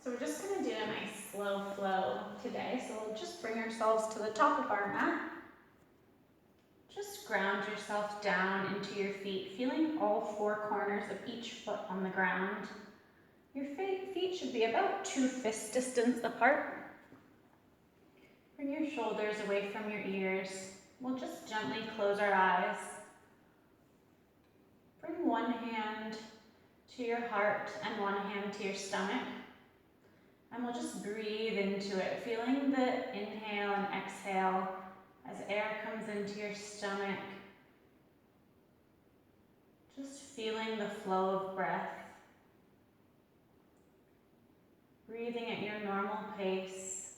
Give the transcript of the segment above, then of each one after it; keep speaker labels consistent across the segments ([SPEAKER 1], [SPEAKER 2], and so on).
[SPEAKER 1] So we're just going to do a nice slow flow today. So we'll just bring ourselves to the top of our mat. Just ground yourself down into your feet, feeling all four corners of each foot on the ground. Your feet should be about 2 fist distance apart. Bring your shoulders away from your ears. We'll just gently close our eyes. Bring one hand to your heart and one hand to your stomach. And we'll just breathe into it, feeling the inhale and exhale as air comes into your stomach. Just feeling the flow of breath. Breathing at your normal pace.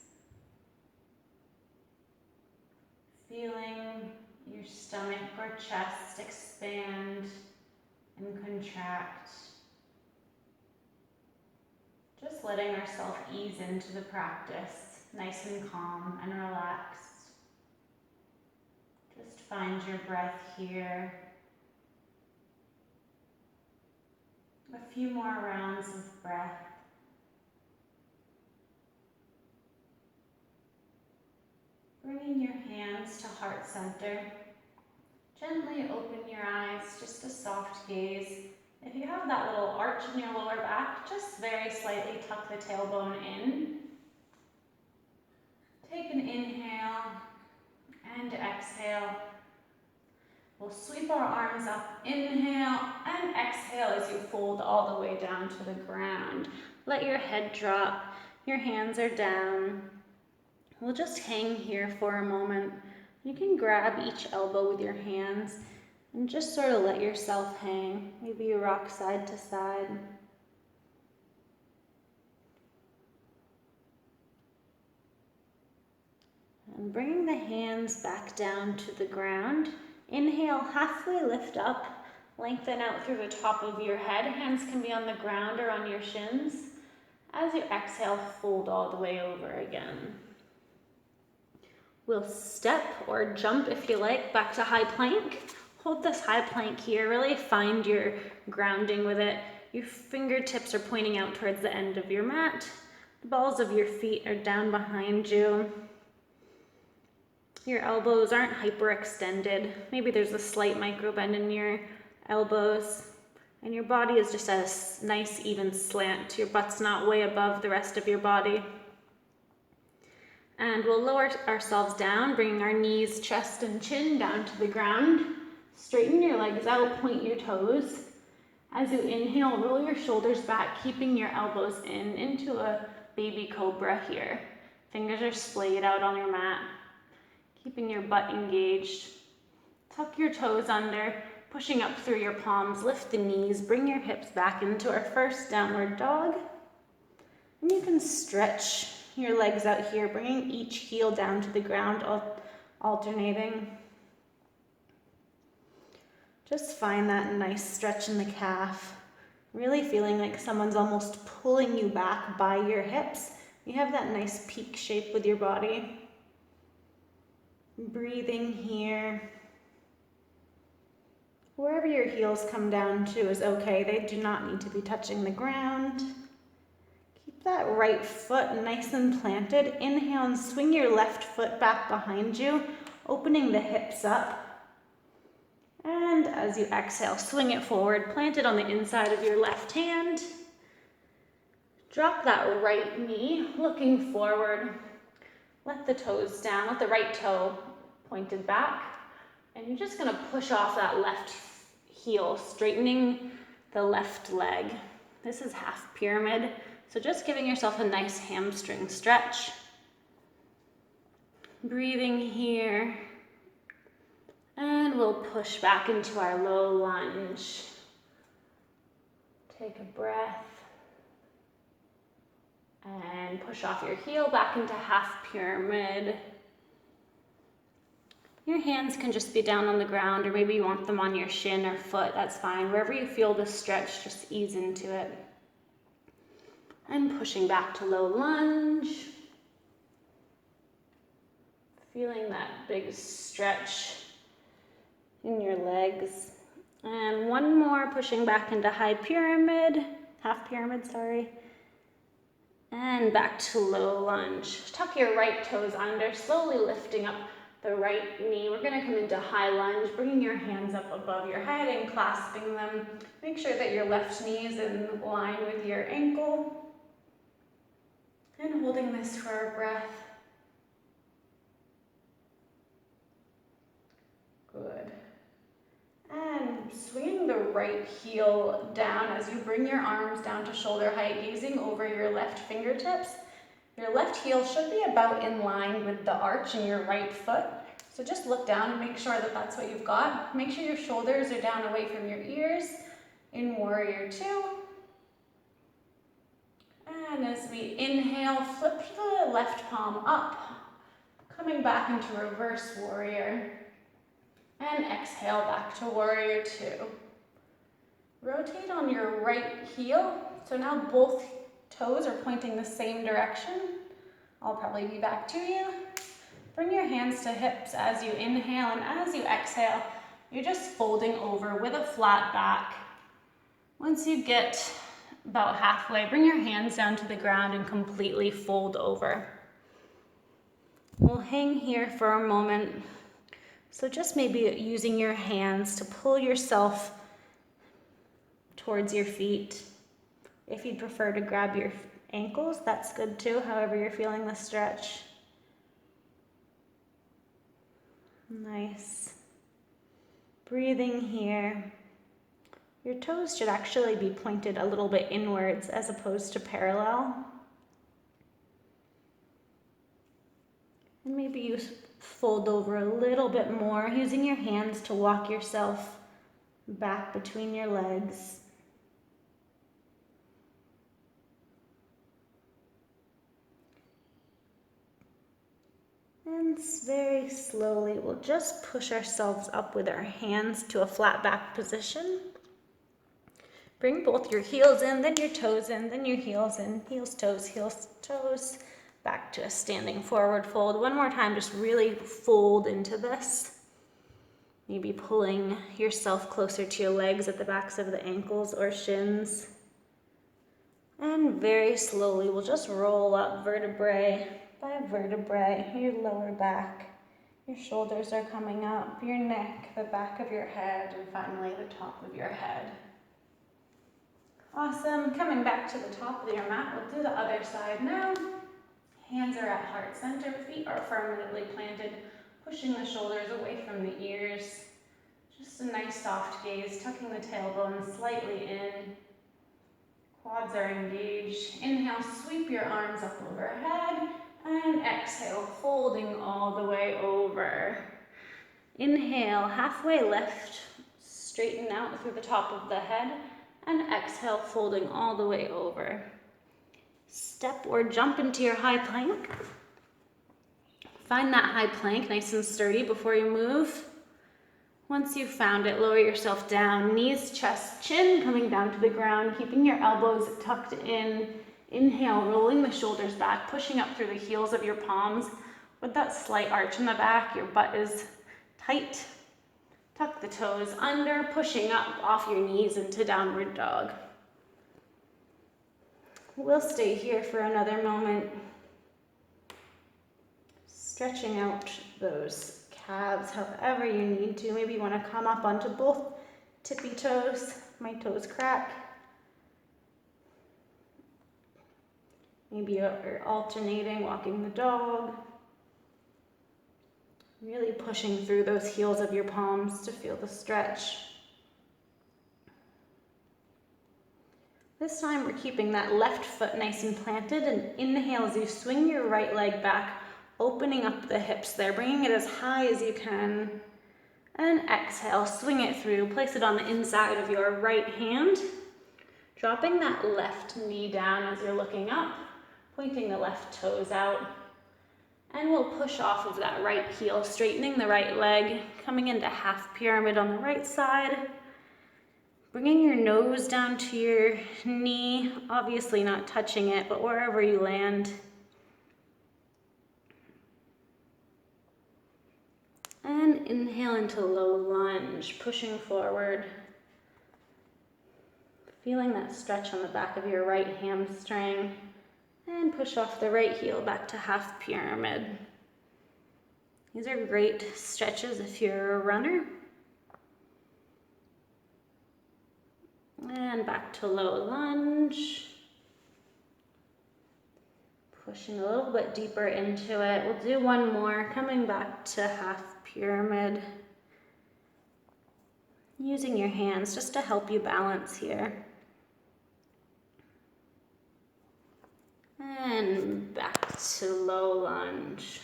[SPEAKER 1] Feeling your stomach or chest expand and contract. Just letting ourselves ease into the practice, nice and calm and relaxed. Just find your breath here. A few more rounds of breath. Bringing your hands to heart center. Gently open your eyes, just a soft gaze. If you have that little arch in your lower back, just very slightly tuck the tailbone in. Take an inhale and exhale. We'll sweep our arms up, inhale and exhale as you fold all the way down to the ground. Let your head drop, your hands are down. We'll just hang here for a moment. You can grab each elbow with your hands and just sort of let yourself hang. Maybe you rock side to side. And bringing the hands back down to the ground. Inhale, halfway lift up, lengthen out through the top of your head. Hands can be on the ground or on your shins. As you exhale, fold all the way over again. We'll step or jump, if you like, back to high plank. Hold this high plank here, really find your grounding with it. Your fingertips are pointing out towards the end of your mat. The balls of your feet are down behind you. Your elbows aren't hyperextended. Maybe there's a slight micro bend in your elbows. And your body is just at a nice even slant. Your butt's not way above the rest of your body. And we'll lower ourselves down, bringing our knees, chest, and chin down to the ground. Straighten your legs out, point your toes. As you inhale, roll your shoulders back, keeping your elbows in into a baby cobra here. Fingers are splayed out on your mat, keeping your butt engaged. Tuck your toes under, pushing up through your palms, lift the knees, bring your hips back into our first downward dog. And you can stretch your legs out here, bringing each heel down to the ground, alternating. Just find that nice stretch in the calf, really feeling like someone's almost pulling you back by your hips. You have that nice peak shape with your body. Breathing here. Wherever your heels come down to is okay. They do not need to be touching the ground. Keep that right foot nice and planted. Inhale and swing your left foot back behind you, opening the hips up. And as you exhale, swing it forward, plant it on the inside of your left hand. Drop that right knee, looking forward. Let the toes down, let the right toe pointed back. And you're just gonna push off that left heel, straightening the left leg. This is half pyramid, so just giving yourself a nice hamstring stretch. Breathing here. And we'll push back into our low lunge. Take a breath. And push off your heel back into half pyramid. Your hands can just be down on the ground, or maybe you want them on your shin or foot, that's fine. Wherever you feel the stretch, just ease into it. And pushing back to low lunge. Feeling that big stretch in your legs. And one more, pushing back into half pyramid, sorry. And back to low lunge. Tuck your right toes under, slowly lifting up the right knee. We're gonna come into high lunge, bringing your hands up above your head and clasping them. Make sure that your left knee is in line with your ankle. And holding this for a breath. Good. And swinging the right heel down as you bring your arms down to shoulder height, gazing over your left fingertips. Your left heel should be about in line with the arch in your right foot. So just look down and make sure that that's what you've got. Make sure your shoulders are down away from your ears in Warrior Two. And as we inhale, flip the left palm up, coming back into reverse warrior. And exhale back to Warrior Two. Rotate on your right heel. So now both toes are pointing the same direction. I'll probably be back to you. Bring your hands to hips as you inhale, and as you exhale, you're just folding over with a flat back. Once you get about halfway, bring your hands down to the ground and completely fold over. We'll hang here for a moment. So just maybe using your hands to pull yourself towards your feet. If you'd prefer to grab your ankles, that's good too, however you're feeling the stretch. Nice. Breathing here. Your toes should actually be pointed a little bit inwards as opposed to parallel. And maybe you fold over a little bit more, using your hands to walk yourself back between your legs. And very slowly, we'll just push ourselves up with our hands to a flat back position. Bring both your heels in, then your toes in, then your heels in, heels, toes. Back to a standing forward fold. One more time, just really fold into this. Maybe pulling yourself closer to your legs at the backs of the ankles or shins. And very slowly, we'll just roll up vertebrae by vertebrae, your lower back. Your shoulders are coming up, your neck, the back of your head, and finally the top of your head. Awesome. Coming back to the top of your mat, we'll do the other side now. Hands are at heart center, feet are firmly planted, pushing the shoulders away from the ears. Just a nice soft gaze, tucking the tailbone slightly in. Quads are engaged. Inhale, sweep your arms up overhead, and exhale, folding all the way over. Inhale, halfway lift, straighten out through the top of the head, and exhale, folding all the way over. Step or jump into your high plank. Find that high plank nice and sturdy before you move. Once you've found it, lower yourself down, knees, chest, chin coming down to the ground, keeping your elbows tucked in. Inhale, rolling the shoulders back, pushing up through the heels of your palms. With that slight arch in the back, your butt is tight. Tuck the toes under, pushing up off your knees into downward dog. We'll stay here for another moment. Stretching out those calves however you need to. Maybe you want to come up onto both tippy toes. My toes crack. Maybe you're alternating, walking the dog. Really pushing through those heels of your palms to feel the stretch. This time we're keeping that left foot nice and planted, and inhale as you swing your right leg back, opening up the hips there, bringing it as high as you can. And exhale, swing it through, place it on the inside of your right hand, dropping that left knee down as you're looking up, pointing the left toes out. And we'll push off of that right heel, straightening the right leg, coming into half pyramid on the right side. Bringing your nose down to your knee, obviously not touching it, but wherever you land. And inhale into low lunge, pushing forward. Feeling that stretch on the back of your right hamstring. And push off the right heel back to half pyramid. These are great stretches if you're a runner. And back to low lunge. Pushing a little bit deeper into it. We'll do one more, coming back to half pyramid. Using your hands just to help you balance here. And back to low lunge.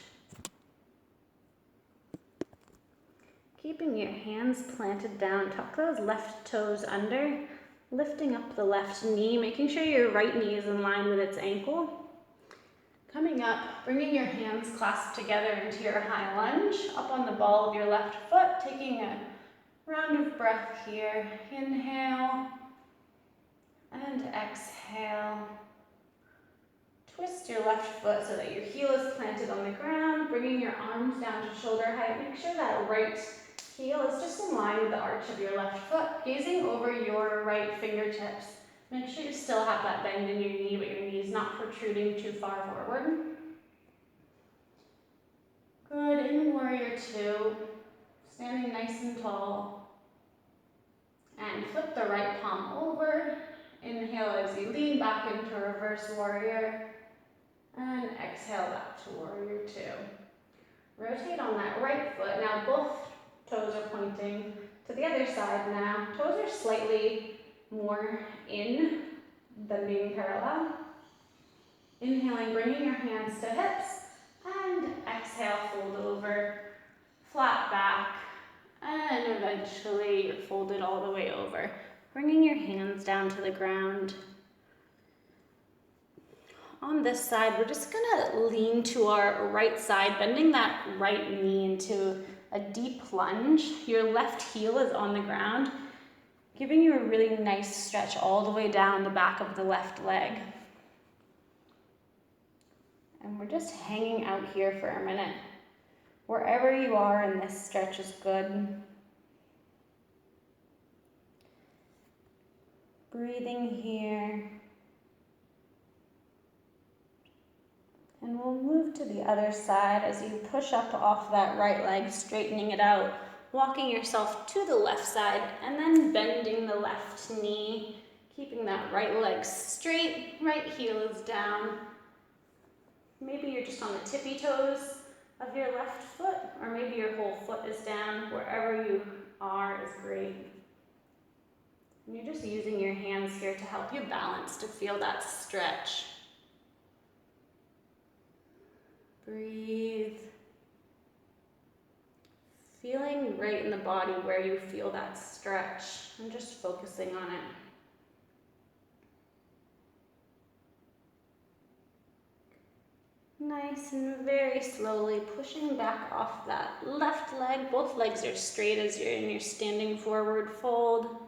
[SPEAKER 1] Keeping your hands planted down, tuck those left toes under, lifting up the left knee, making sure your right knee is in line with its ankle. Coming up, bringing your hands clasped together into your high lunge, up on the ball of your left foot, taking a round of breath here. Inhale and exhale. Twist your left foot so that your heel is planted on the ground, bringing your arms down to shoulder height. Make sure that right heel is just in line with the arch of your left foot, gazing over your right fingertips. Make sure you still have that bend in your knee, but your knee is not protruding too far forward. Good, in warrior two, standing nice and tall. And flip the right palm over. Inhale as you lean back into reverse warrior. And exhale back to warrior two. Rotate on that right foot. Now both toes are pointing to the other side now. Toes are slightly more in than being parallel. Inhaling, bringing your hands to hips. And exhale, fold over, flat back. And eventually you're folded all the way over. Bringing your hands down to the ground. On this side, we're just gonna lean to our right side, bending that right knee into a deep lunge. Your left heel is on the ground, giving you a really nice stretch all the way down the back of the left leg. And we're just hanging out here for a minute. Wherever you are in this stretch is good. Breathing here. And we'll move to the other side as you push up off that right leg, straightening it out, walking yourself to the left side, and then bending the left knee, keeping that right leg straight, right heel is down. Maybe you're just on the tippy toes of your left foot, or maybe your whole foot is down. Wherever you are is great. And you're just using your hands here to help you balance, to feel that stretch. Breathe. Feeling right in the body where you feel that stretch and just focusing on it. Nice and very slowly pushing back off that left leg. Both legs are straight as you're in your standing forward fold.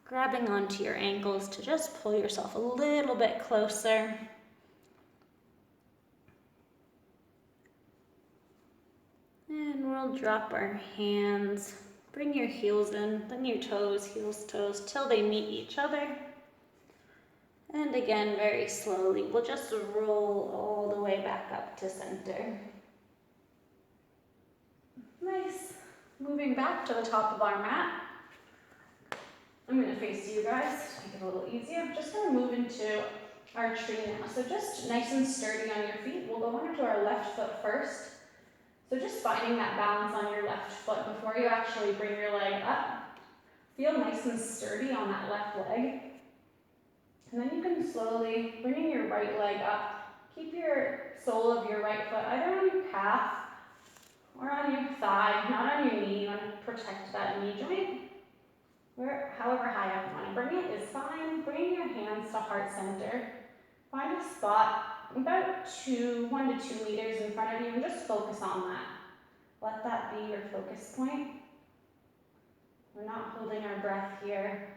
[SPEAKER 1] Grabbing onto your ankles to just pull yourself a little bit closer. And we'll drop our hands, bring your heels in, then your toes, heels, toes, till they meet each other. And again, very slowly, we'll just roll all the way back up to center. Nice. Moving back to the top of our mat. I'm gonna face you guys to make it a little easier. I'm just gonna move into our tree now. So just nice and sturdy on your feet. We'll go onto our left foot first. So just finding that balance on your left foot before you actually bring your leg up. Feel nice and sturdy on that left leg. And then you can slowly bring your right leg up. Keep your sole of your right foot either on your calf or on your thigh, not on your knee. You want to protect that knee joint. However high up you want to bring it is fine. Bring your hands to heart center. Find a spot about 1 to 2 meters in front of you and just focus on that. Let that be your focus point. We're not holding our breath here.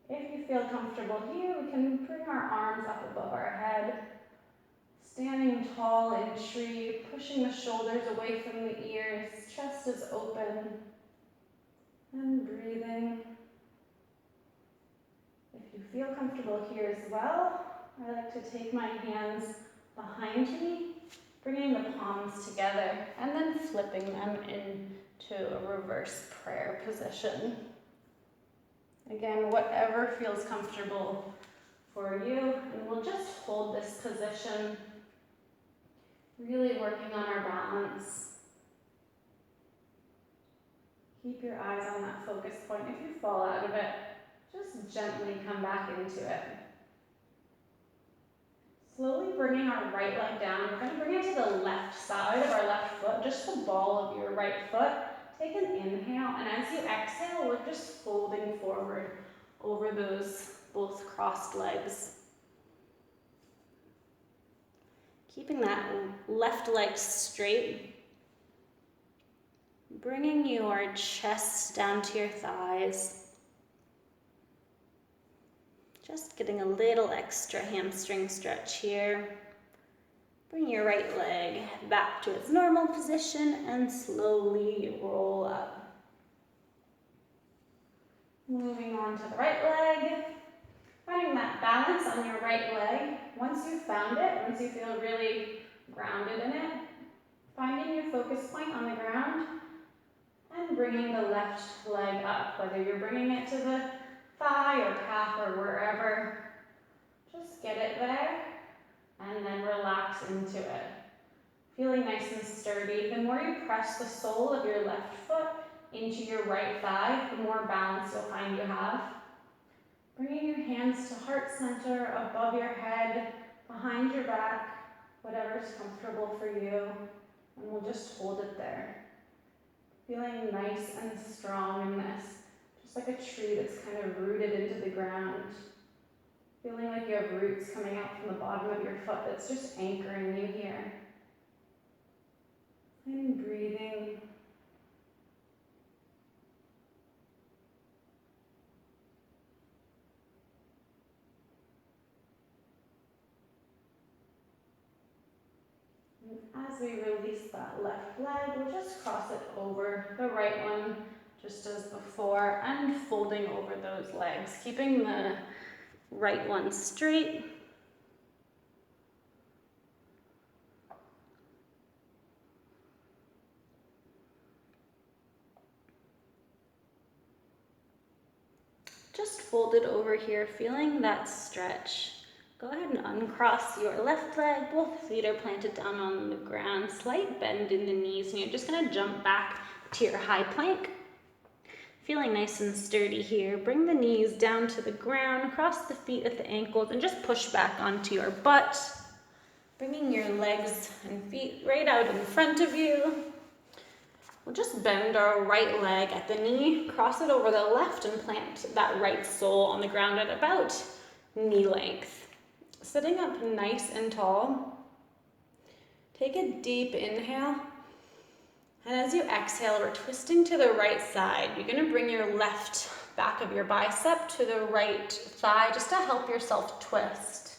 [SPEAKER 1] If you feel comfortable here, we can bring our arms up above our head. Standing tall in tree, pushing the shoulders away from the ears, chest is open. And breathing. If you feel comfortable here as well, I like to take my hands behind me, bringing the palms together, and then flipping them into a reverse prayer position. Again, whatever feels comfortable for you, and we'll just hold this position, really working on our balance. Keep your eyes on that focus point. If you fall out of it, just gently come back into it. Slowly bringing our right leg down. We're going to bring it to the left side of our left foot, just the ball of your right foot. Take an inhale, and as you exhale, we're just folding forward over those both crossed legs. Keeping that left leg straight. Bringing your chest down to your thighs. Just getting a little extra hamstring stretch here. Bring your right leg back to its normal position and slowly roll up. Moving on to the right leg. Finding that balance on your right leg. Once you've found it, once you feel really grounded in it, finding your focus point on the ground and bringing the left leg up, whether you're bringing it to the thigh or calf or wherever. Just get it there and then relax into it. Feeling nice and sturdy. The more you press the sole of your left foot into your right thigh, the more balance you'll find you have. Bringing your hands to heart center, above your head, behind your back, whatever's comfortable for you, and we'll just hold it there. Feeling nice and strong in this, just like a tree that's kind of rooted into the ground. Feeling like you have roots coming out from the bottom of your foot that's just anchoring you here. And breathing. As we release that left leg, we'll just cross it over the right one, just as before, and folding over those legs, keeping the right one straight. Just fold it over here, feeling that stretch. Go ahead and uncross your left leg. Both feet are planted down on the ground. Slight bend in the knees, and you're just going to jump back to your high plank. Feeling nice and sturdy here. Bring the knees down to the ground. Cross the feet at the ankles and just push back onto your butt. Bringing your legs and feet right out in front of you. We'll just bend our right leg at the knee. Cross it over the left and plant that right sole on the ground at about knee length. Sitting up nice and tall. Take a deep inhale. And as you exhale, we're twisting to the right side. You're going to bring your left back of your bicep to the right thigh just to help yourself twist.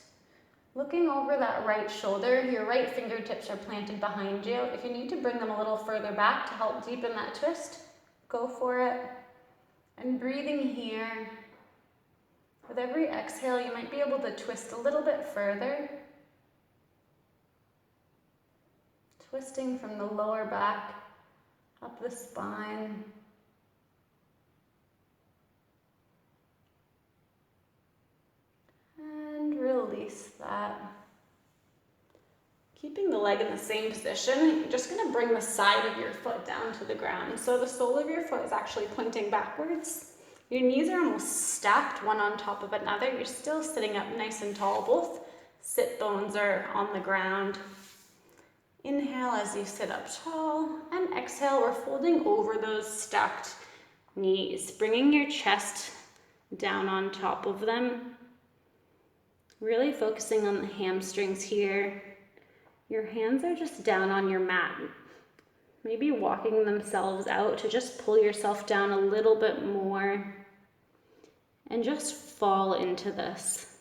[SPEAKER 1] Looking over that right shoulder, your right fingertips are planted behind you. If you need to bring them a little further back to help deepen that twist, go for it. And breathing here. With every exhale, you might be able to twist a little bit further. Twisting from the lower back, up the spine. And release that. Keeping the leg in the same position, you're just going to bring the side of your foot down to the ground. So the sole of your foot is actually pointing backwards. Your knees are almost stacked one on top of another. You're still sitting up nice and tall. Both sit bones are on the ground. Inhale as you sit up tall, and exhale, we're folding over those stacked knees, bringing your chest down on top of them. Really focusing on the hamstrings here. Your hands are just down on your mat. Maybe walking themselves out to just pull yourself down a little bit more and just fall into this.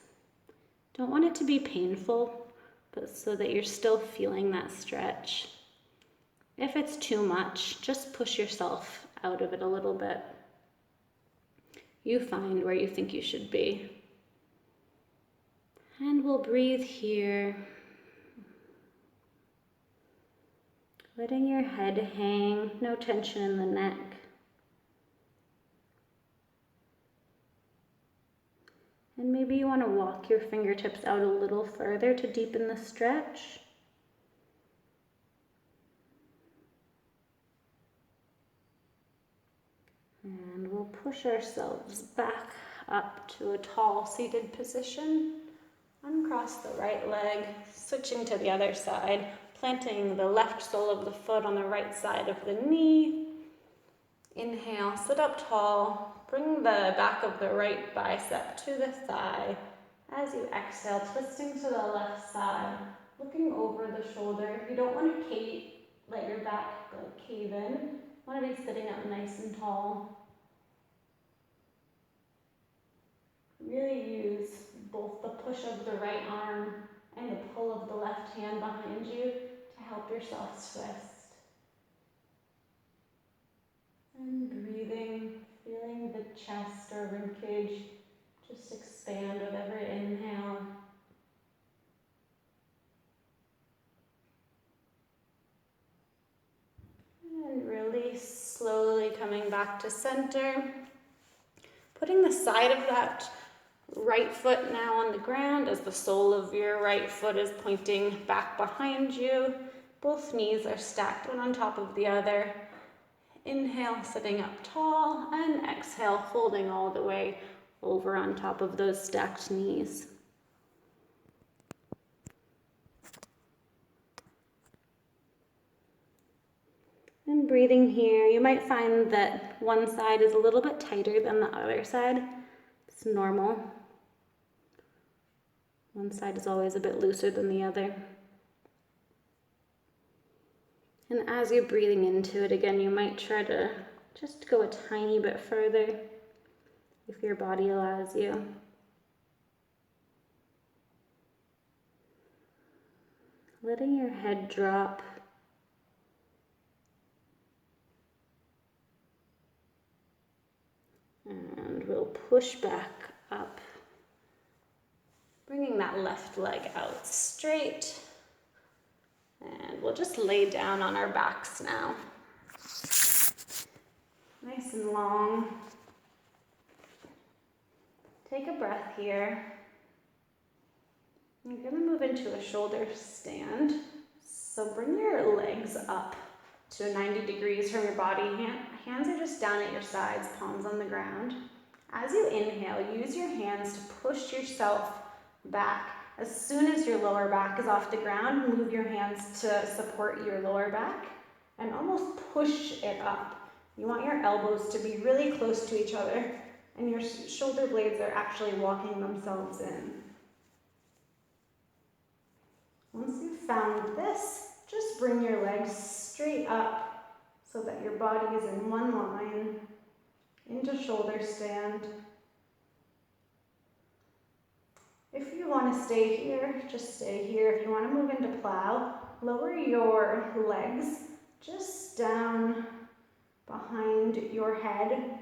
[SPEAKER 1] Don't want it to be painful, but so that you're still feeling that stretch. If it's too much, just push yourself out of it a little bit. You find where you think you should be. we'll breathe here, letting your head hang, no tension in the neck. And maybe you want to walk your fingertips out a little further to deepen the stretch. And we'll push ourselves back up to a tall seated position. Uncross the right leg, switching to the other side, planting the left sole of the foot on the right side of the knee. Inhale, sit up tall, bring the back of the right bicep to the thigh. As you exhale, twisting to the left side, looking over the shoulder. You don't want to let your back cave in. You want to be sitting up nice and tall. Really use both the push of the right arm and the pull of the left hand behind you to help yourself twist. And breathing, feeling the chest or ribcage just expand with every inhale. And release, slowly coming back to center. Putting the side of that right foot now on the ground as the sole of your right foot is pointing back behind you. Both knees are stacked one on top of the other. Inhale, sitting up tall, and exhale, folding all the way over on top of those stacked knees. And breathing here, you might find that one side is a little bit tighter than the other side. It's normal. One side is always a bit looser than the other. And as you're breathing into it again, you might try to just go a tiny bit further if your body allows you. Letting your head drop. And we'll push back up. Bringing that left leg out straight. And we'll just lay down on our backs now. Nice and long. Take a breath here. You're going to move into a shoulder stand. So bring your legs up to 90 degrees from your body. Hands are just down at your sides, palms on the ground. As you inhale, use your hands to push yourself back. As soon as your lower back is off the ground, move your hands to support your lower back and almost push it up. You want your elbows to be really close to each other and your shoulder blades are actually walking themselves in. Once you've found this, just bring your legs straight up so that your body is in one line into shoulder stand. If you want to stay here, just stay here. If you want to move into plow, lower your legs just down behind your head.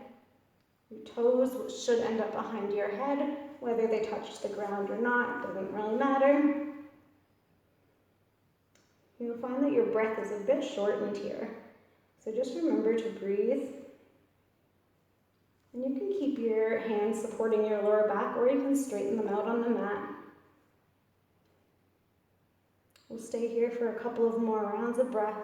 [SPEAKER 1] Your toes should end up behind your head. Whether they touch the ground or not, doesn't really matter. You'll find that your breath is a bit shortened here. So just remember to breathe. And you can keep your hands supporting your lower back or you can straighten them out on the mat. We'll stay here for a couple of more rounds of breath.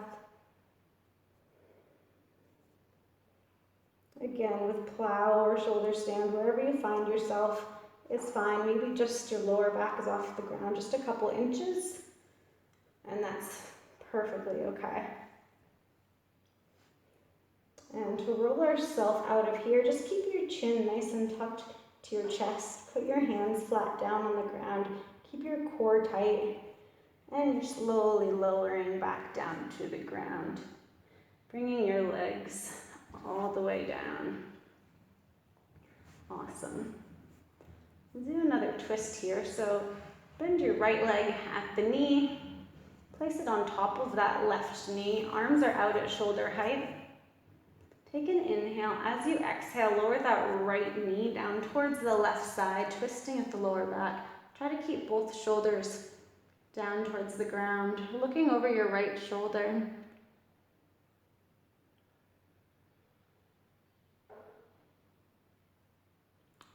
[SPEAKER 1] Again, with plow or shoulder stand, wherever you find yourself is fine. Maybe just your lower back is off the ground, just a couple inches, and that's perfectly okay. And to roll ourselves out of here, just keep your chin nice and tucked to your chest. Put your hands flat down on the ground. Keep your core tight. And you're slowly lowering back down to the ground. Bringing your legs all the way down. Awesome. We'll do another twist here. So bend your right leg at the knee. Place it on top of that left knee. Arms are out at shoulder height. Take an inhale. As you exhale, lower that right knee down towards the left side, twisting at the lower back. Try to keep both shoulders down towards the ground, looking over your right shoulder.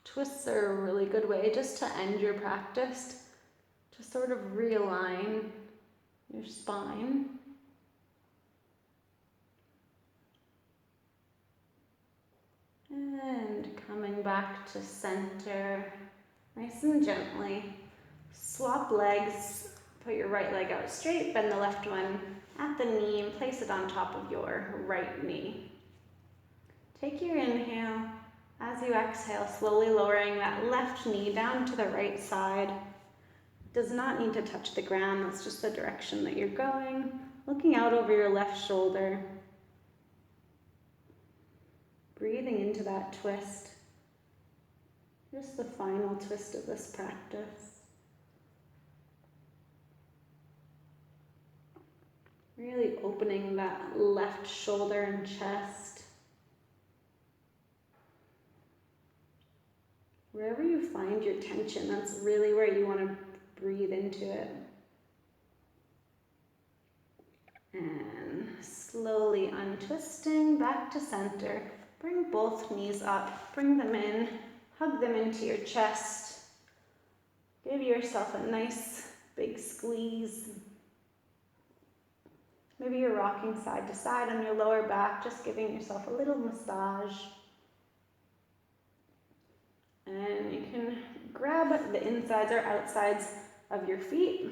[SPEAKER 1] Twists are a really good way just to end your practice, to sort of realign your spine. And coming back to center, nice and gently. Swap legs, put your right leg out straight, bend the left one at the knee and place it on top of your right knee. Take your inhale. As you exhale, slowly lowering that left knee down to the right side. Does not need to touch the ground, that's just the direction that you're going. Looking out over your left shoulder. Breathing into that twist. Just the final twist of this practice. Really opening that left shoulder and chest. Wherever you find your tension, that's really where you want to breathe into it. And slowly untwisting back to center. Bring both knees up, bring them in, hug them into your chest. Give yourself a nice big squeeze. Maybe you're rocking side to side on your lower back, just giving yourself a little massage. And you can grab the insides or outsides of your feet.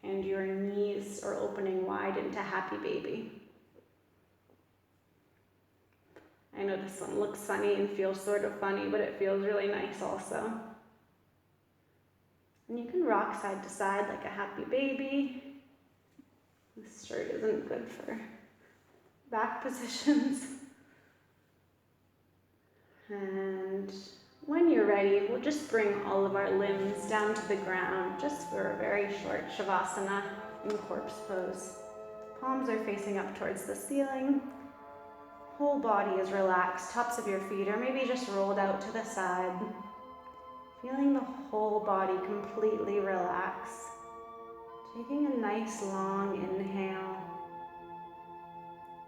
[SPEAKER 1] And your knees are opening wide into happy baby. I know this one looks funny and feels sort of funny, but it feels really nice also. And you can rock side to side like a happy baby. This shirt isn't good for back positions. And when you're ready, we'll just bring all of our limbs down to the ground just for a very short Shavasana in corpse pose. Palms are facing up towards the ceiling. Whole body is relaxed, tops of your feet are maybe just rolled out to the side. Feeling the whole body completely relax. Taking a nice long inhale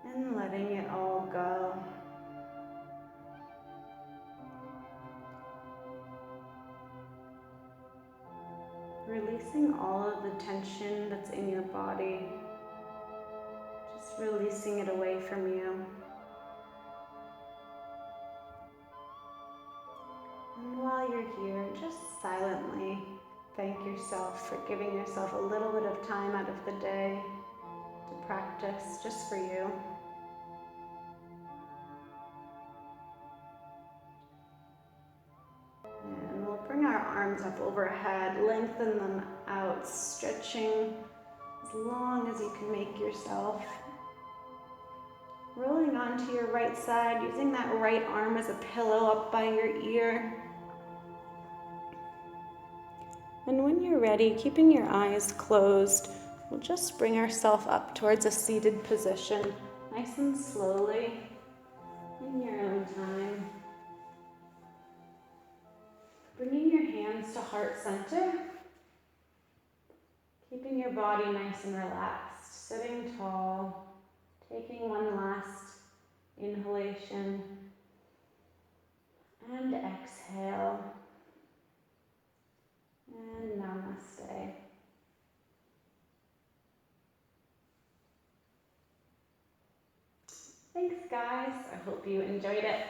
[SPEAKER 1] and letting it all go. Releasing all of the tension that's in your body. Just releasing it away from you. And while you're here, just silently thank yourself for giving yourself a little bit of time out of the day to practice just for you. And we'll bring our arms up overhead, lengthen them out, stretching as long as you can make yourself. Rolling onto your right side, using that right arm as a pillow up by your ear. And when you're ready, keeping your eyes closed, we'll just bring ourselves up towards a seated position, nice and slowly, in your own time. Bringing your hands to heart center, keeping your body nice and relaxed, sitting tall, taking one last inhalation and exhale. And namaste. Thanks, guys. I hope you enjoyed it.